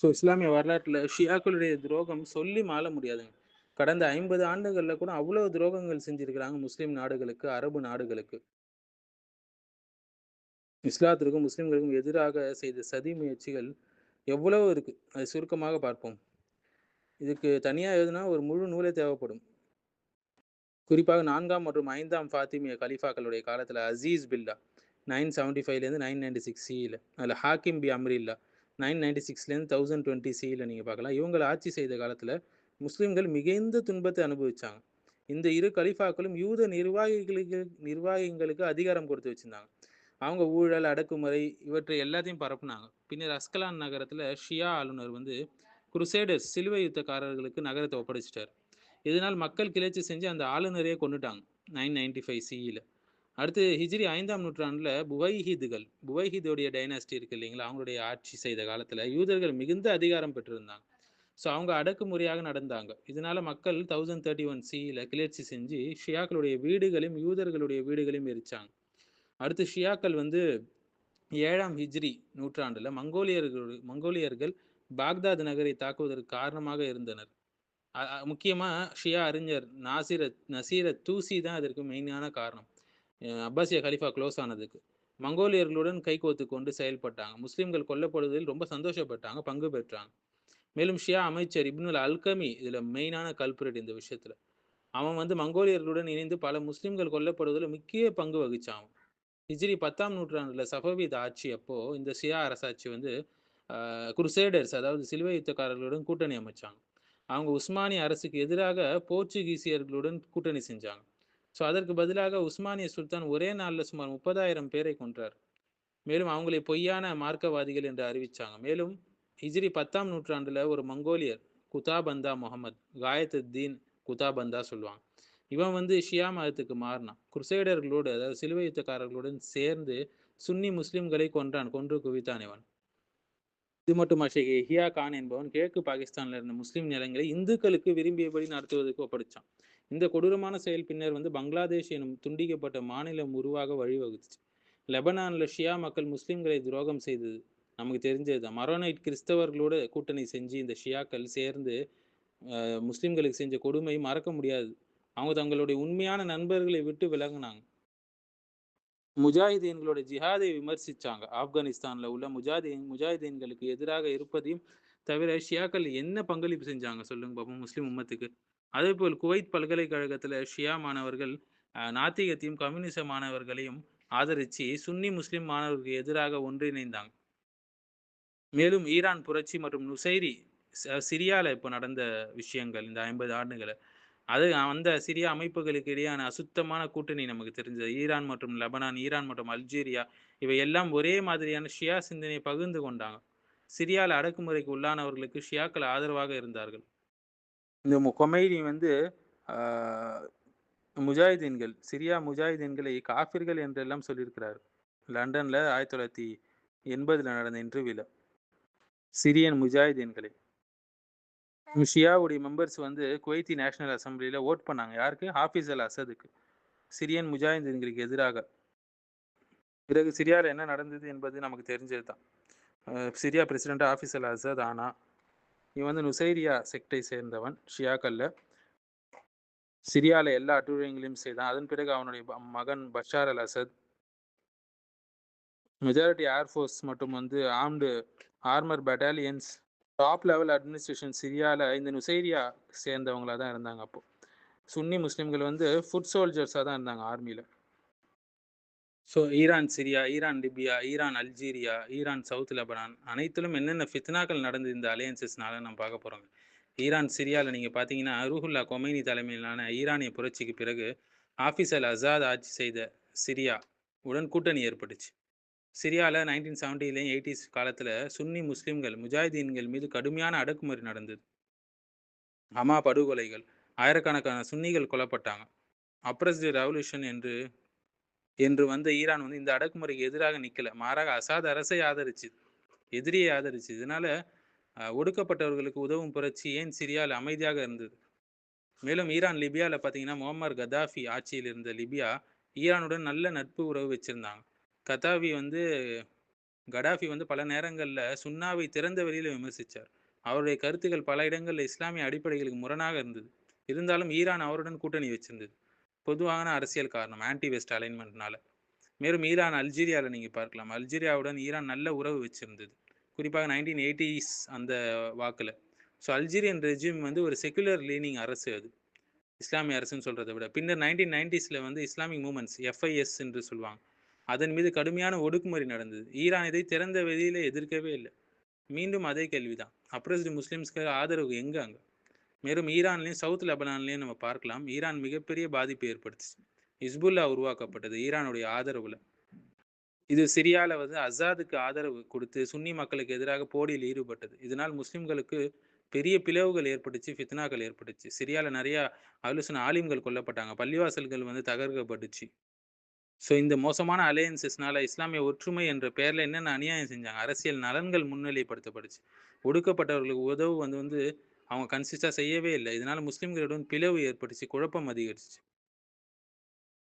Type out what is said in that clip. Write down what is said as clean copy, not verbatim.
So இஸ்லாமிய வரலாற்றில் ஷியாக்களுடைய துரோகம் சொல்லி மாள முடியாதுங்க. கடந்த 50 ஆண்டுகளில் கூட அவ்வளோ துரோகங்கள் செஞ்சிருக்கிறாங்க முஸ்லீம் நாடுகளுக்கு, அரபு நாடுகளுக்கு. இஸ்லாத்திற்கும் முஸ்லிம்களுக்கும் எதிராக செய்த சதி முயற்சிகள் எவ்வளவு இருக்கு. அதை சுருக்கமாக பார்ப்போம். இதுக்கு தனியா எழுதுனா ஒரு முழு நூலே தேவைப்படும். குறிப்பாக 4ஆம் மற்றும் 5ஆம் ஃபாத்திமிய கலீஃபாக்களுடைய காலத்துல அசீஸ் பில்லா 975லேருந்து 996 சிஇல, அதில் ஹாக்கிம் பி அம்ரில்லா 996லேருந்து 1020 சிஇல நீங்கள் பார்க்கலாம். இவங்களை ஆட்சி செய்த காலத்தில் முஸ்லிம்கள் மிகுந்த துன்பத்தை அனுபவிச்சாங்க. இந்த இரு கலீஃபாக்களும் யூத நிர்வாகிகளுக்கு அதிகாரம் கொடுத்து வச்சிருந்தாங்க. அவங்க ஊழல், அடக்குமுறை இவற்றை எல்லாத்தையும் பரப்புனாங்க. பின்னர் அஸ்கலான் நகரத்தில் ஷியா ஆளுநர் வந்து குருசேடர்ஸ் சிலுவை யுத்தக்காரர்களுக்கு நகரத்தை ஒப்படைச்சிட்டார். இதனால் மக்கள் கிளர்ச்சி செஞ்சு அந்த ஆளுநரையே கொண்டுட்டாங்க 995 சிஇல. அடுத்து ஹிஜ்ரி 5ஆம் நூற்றாண்டில் புவைஹிதுடைய டைனாஸ்டி இருக்கு இல்லைங்களா, அவங்களுடைய ஆட்சி செய்த காலத்தில் யூதர்கள் மிகுந்த அதிகாரம் பெற்றிருந்தாங்க. ஸோ அவங்க அடக்குமுறையாக நடந்தாங்க. இதனால மக்கள் 1031 சிஇல கிளர்ச்சி செஞ்சு ஷியாக்களுடைய வீடுகளையும் யூதர்களுடைய வீடுகளையும் எரிச்சாங்க. அடுத்து ஷியாக்கள் வந்து 7ஆம் ஹிஜ்ரி நூற்றாண்டில் மங்கோலியர்கள் பாக்தாத் நகரை தாக்குவதற்கு காரணமாக இருந்தனர். முக்கியமாக ஷியா அறிஞர் நசீரத் தூசி தான் அதற்கு மெயினான காரணம். அப்பாசிய கலிஃபா க்ளோஸ் ஆனதுக்கு மங்கோலியர்களுடன் கைகோத்து கொண்டு செயல்பட்டாங்க. முஸ்லிம்கள் கொல்லப்படுவதில் ரொம்ப சந்தோஷப்பட்டாங்க, பங்கு பெற்றாங்க. மேலும் ஷியா அமைச்சர் இப்னுல் அல்கமி இதில் மெயினான கல்பரேட் இந்த விஷயத்தில். அவன் வந்து மங்கோலியர்களுடன் இணைந்து பல முஸ்லிம்கள் கொல்லப்படுவதில் முக்கிய பங்கு வகிச்சான். ஹிஜ்ரி 10ஆம் நூற்றாண்டில் சஃபவீத் ஆட்சி அப்போ இந்த ஷியா அரசாட்சி வந்து குருசேடர்ஸ் அதாவது சிலுவை யுத்தக்காரர்களுடன் கூட்டணி அமைச்சாங்க. அவங்க உஸ்மானிய அரசுக்கு எதிராக போர்ச்சுகீசியர்களுடன் கூட்டணி செஞ்சாங்க. ஸோ அதற்கு பதிலாக உஸ்மானிய சுல்தான் ஒரே நாளில் சுமார் 30,000 பேரை கொன்றார். மேலும் அவங்களை பொய்யான மார்க்கவாதிகள் என்று அறிவிச்சாங்க. மேலும் ஹிஜ்ரி 10ஆம் நூற்றாண்டில் ஒரு மங்கோலியர் குதாபந்தா முகமது காயத்துத்தீன் குதாபந்தா சொல்லுவாங்க. இவன் வந்து ஷியா மதத்துக்கு மாறினான். குருசேடர்களோடு அதாவது சிலுவை யுத்தக்காரர்களுடன் சேர்ந்து சுன்னி முஸ்லிம்களை கொன்று குவித்தான் இவன். இது மட்டுமா, ஷேக் எஹியா கான் என்பவன் கிழக்கு பாகிஸ்தானில் இருந்த முஸ்லிம் நிலங்களை இந்துக்களுக்கு விரும்பியபடி நடத்துவதற்கு ஒப்படைச்சான். இந்த கொடூரமான செயல் பின்னர் வந்து பங்களாதேஷ் எனும் துண்டிக்கப்பட்ட மாநிலம் உருவாக வழிவகுத்துச்சு. லெபனானில் ஷியா மக்கள் முஸ்லிம்களை துரோகம் செய்தது நமக்கு தெரிஞ்சது தான். மரோனைட் கிறிஸ்தவர்களோடு கூட்டணி செஞ்சு இந்த ஷியாக்கள் சேர்ந்து முஸ்லிம்களுக்கு செஞ்ச கொடுமை மறக்க முடியாது. அவங்க தங்களுடைய உண்மையான நண்பர்களை விட்டு விலகினாங்க. முஜாஹிதீன்களோட ஜிஹாதை விமர்சிச்சாங்க. ஆப்கானிஸ்தான்ல உள்ள முஜாஹிதீன்களுக்கு எதிராக இருப்பதையும் தவிர ஷியாக்கள் என்ன பங்களிப்பு செஞ்சாங்க சொல்லுங்க பாப்போம் முஸ்லிம் உம்மத்துக்கு. அதே போல் குவைத் பல்கலைக்கழகத்துல ஷியா மாணவர்கள் நாத்திகத்தையும் கம்யூனிச மாணவர்களையும் ஆதரிச்சு சுன்னி முஸ்லிம் மாணவர்களுக்கு எதிராக ஒன்றிணைந்தாங்க. மேலும் ஈரான் புரட்சி மற்றும் நுசைரி சிரியால இப்போ நடந்த விஷயங்கள் இந்த 50 ஆண்டுகளை அது அந்த சிறிய அமைப்புகளுக்கு இடையான அசுத்தமான கூட்டணி நமக்கு தெரிஞ்சது. ஈரான் மற்றும் லெபனான், ஈரான் மற்றும் அல்ஜீரியா இவை எல்லாம் ஒரே மாதிரியான ஷியா சிந்தனையை பகிர்ந்து கொண்டாங்க. சிரியாவில் அடக்குமுறைக்கு உள்ளானவர்களுக்கு ஷியாக்கள் ஆதரவாக இருந்தார்கள். இந்த கொமைனி வந்து முஜாஹிதீன்கள் சிரியா முஜாஹிதீன்களை காஃபிர்கள் என்றெல்லாம் சொல்லியிருக்கிறார். லண்டன்ல 1980 நடந்த இன்டர்வியூல சிரியன் முஜாஹிதீன்களை ஷியாவுடைய மெம்பர்ஸ் வந்து குவைத்தி நேஷனல் அசம்பிளியில் ஓட் பண்ணாங்க. யாருக்கு? ஹாஃபிஸ் அல் அசதுக்கு, சிரியன் முஜாஹிதீன்களுக்கு எதிராக. பிறகு சிரியாவில் என்ன நடந்தது என்பது நமக்கு தெரிஞ்சது தான். சிரியா பிரசிடென்ட் ஹாஃபிஸ் அல் அசத் ஆனா இவன் வந்து நுசைரியா செக்டை சேர்ந்தவன். ஷியாக்கல்ல சிரியாவில் எல்லா அட்டுழியங்களையும் செய்தான். அதன் பிறகு அவனுடைய மகன் பஷார் அல் அசத் மெஜாரிட்டி ஏர்ஃபோர்ஸ் மற்றும் வந்து armour battalions top level administration சிரியாவில் இந்த நுசைரியா சேர்ந்தவங்களாக தான் இருந்தாங்க. அப்போது சுன்னி முஸ்லீம்கள் வந்து ஃபுட் சோல்ஜர்ஸாக தான் இருந்தாங்க ஆர்மியில். So Iran Syria, Iran Libya, Iran Algeria, Iran south Lebanon அனைத்திலும் என்னென்ன ஃபித்னாக்கள் நடந்தது இந்த அலையன்சஸ்னால நம்ம பார்க்க போகிறோங்க. ஈரான் சிரியாவில் நீங்கள் பார்த்தீங்கன்னா ரூஹுல்லா கொமைனி தலைமையிலான ஈரானிய புரட்சிக்கு பிறகு ஹாஃபிஸ் அல் அசாத் ஆட்சி செய்த சிரியா உடன் கூட்டணி ஏற்பட்டுச்சு. சிரியாவில் 1970லேயும் 80s காலத்தில் சுன்னி முஸ்லீம்கள் முஜாஹிதீன்கள் மீது கடுமையான அடக்குமுறை நடந்தது. ஹமா படுகொலைகள், ஆயிரக்கணக்கான சுன்னிகள் கொல்லப்பட்டாங்க. அப்ரஸ்டு ரெவல்யூஷன் என்று வந்த ஈரான் வந்து இந்த அடக்குமுறைக்கு எதிராக நிற்கல, மாறாக அசாத் அரசை ஆதரிச்சு, எதிரியை ஆதரிச்சு. இதனால ஒடுக்கப்பட்டவர்களுக்கு உதவும் புரட்சி ஏன் சிரியாவில் அமைதியாக இருந்தது. மேலும் ஈரான் லிபியாவில் பார்த்தீங்கன்னா முகமது கதாஃபி ஆட்சியில் இருந்த லிபியா ஈரானுடன் நல்ல நட்பு உறவு வச்சிருந்தாங்க. கதாஃபி வந்து கடாஃபி வந்து பல நேரங்கள்ல சுன்னாவை திறந்த வெளியில விமர்சிச்சார். அவருடைய கருத்துக்கள் பல இடங்கள்ல இஸ்லாமிய அடிப்படைகளுக்கு முரணாக இருந்தது. இருந்தாலும் ஈரான் அவருடன் கூட்டணி வச்சிருந்தது. பொதுவான அரசியல் காரணம் ஆன்டி வெஸ்ட் அலைன்மெண்ட்னால. மேலும் ஈரான் அல்ஜீரியாவில் நீங்கள் பார்க்கலாம். அல்ஜீரியாவுடன் ஈரான் நல்ல உறவு வச்சிருந்தது. குறிப்பாக 1980s அந்த வாக்கில். ஸோ அல்ஜீரியன் ரெஜிம் வந்து ஒரு செக்குலர் லீனிங் அரசு அது. இஸ்லாமிய அரசுன்னு சொல்கிறத விட. பின்னர் 1990s வந்து இஸ்லாமிக் மூமெண்ட்ஸ் FIS என்று சொல்லுவாங்க. அதன் மீது கடுமையான ஒடுக்குமுறை நடந்தது. ஈரான் இதை திறந்த வெளியில எதிர்க்கவே இல்லை. மீண்டும் அதே கேள்விதான். அப்ரஸ்டு முஸ்லிம்ஸ்க்கு ஆதரவு எங்க அங்க? மேலும் ஈரான்லையும் சவுத் லெபனான்லையும் நம்ம பார்க்கலாம். ஈரான் மிகப்பெரிய பாதிப்பு ஏற்படுத்துச்சு. ஹிஸ்புல்லா உருவாக்கப்பட்டது ஈரானுடைய ஆதரவுல. இது சிரியால வந்து அசாதுக்கு ஆதரவு கொடுத்து சுன்னி மக்களுக்கு எதிராக போரில் ஈடுபட்டது. இதனால் முஸ்லிம்களுக்கு பெரிய பிளவுகள் ஏற்பட்டுச்சு, ஃபித்னாக்கள் ஏற்பட்டுச்சு. சிரியால நிறைய அஹ்லுசுன்னா ஆலிம்கள் கொல்லப்பட்டாங்க. பள்ளிவாசல்கள் வந்து தகர்க்கப்பட்டுச்சு. ஸோ இந்த மோசமான அலையன்சஸ்னால இஸ்லாமிய ஒற்றுமை என்ற பெயர்ல என்னென்ன அநியாயம் செஞ்சாங்க? அரசியல் நலன்கள் முன்னிலைப்படுத்தப்பட்டுச்சு. ஒடுக்கப்பட்டவர்களுக்கு உதவு வந்து வந்து அவங்க கன்சிஸ்டா செய்யவே இல்லை. இதனால முஸ்லிம்களுடன் பிளவு ஏற்பட்டுச்சு, குழப்பம் அதிகரிச்சுச்சு.